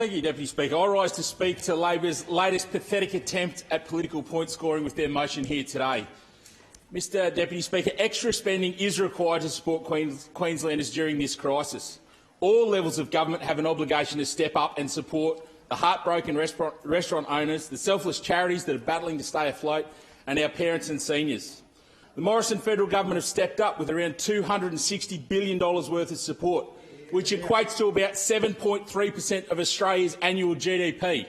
Thank you, Deputy Speaker. I rise to speak to Labor's latest pathetic attempt at political point scoring with their motion here today. Mr Deputy Speaker, extra spending is required to support Queenslanders during this crisis. All levels of government have an obligation to step up and support the heartbroken restaurant owners, the selfless charities that are battling to stay afloat, and our parents and seniors. The Morrison federal government have stepped up with around $260 billion worth of support, which equates to about 7.3% of Australia's annual GDP.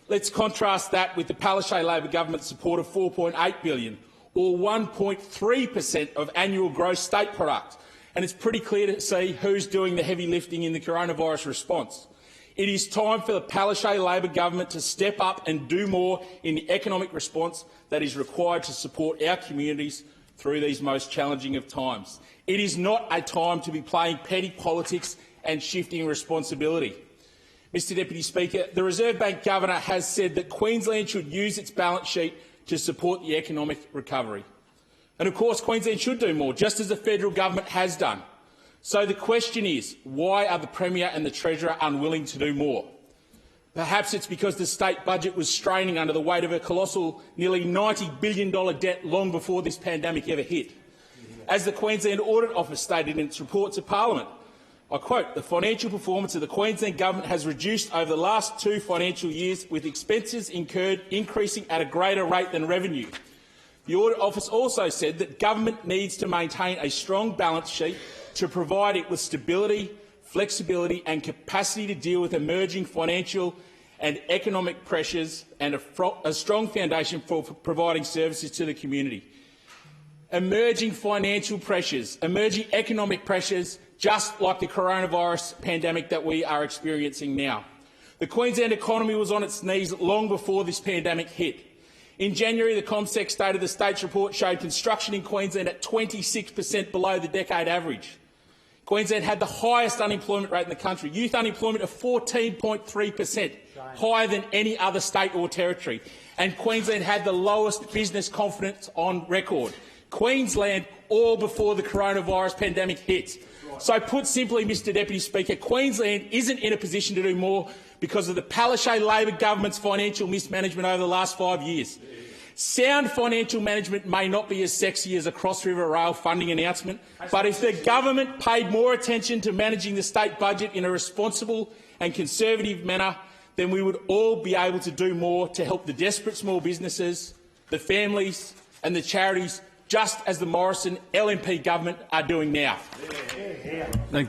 Let's contrast that with the Palaszczuk Labor government's support of $4.8 billion, or 1.3% of annual gross state product. And it's pretty clear to see who's doing the heavy lifting in the coronavirus response. It is time for the Palaszczuk Labor government to step up and do more in the economic response that is required to support our communities through these most challenging of times. It is not a time to be playing petty politics and shifting responsibility. Mr Deputy Speaker, the Reserve Bank Governor has said that Queensland should use its balance sheet to support the economic recovery. And of course Queensland should do more, just as the federal government has done. So the question is, why are the Premier and the Treasurer unwilling to do more? Perhaps it's because the state budget was straining under the weight of a colossal, nearly $90 billion debt long before this pandemic ever hit. As the Queensland Audit Office stated in its report to Parliament, I quote, "The financial performance of the Queensland Government has reduced over the last 2 financial years, with expenses incurred increasing at a greater rate than revenue." The Audit Office also said that government needs to maintain a strong balance sheet to provide it with stability, flexibility and capacity to deal with emerging financial and economic pressures and a strong foundation for providing services to the community. Emerging financial pressures, emerging economic pressures, just like the coronavirus pandemic that we are experiencing now. The Queensland economy was on its knees long before this pandemic hit. In January, the CommSec State of the States report showed construction in Queensland at 26% below the decade average. Queensland had the highest unemployment rate in the country, youth unemployment of 14.3%, higher than any other state or territory. And Queensland had the lowest business confidence on record. Queensland, all before the coronavirus pandemic hit. So put simply, Mr Deputy Speaker, Queensland isn't in a position to do more because of the Palaszczuk Labor government's financial mismanagement over the last 5 years. Sound financial management may not be as sexy as a cross-river rail funding announcement, but if the government paid more attention to managing the state budget in a responsible and conservative manner, then we would all be able to do more to help the desperate small businesses, the families and the charities, just as the Morrison LNP government are doing now.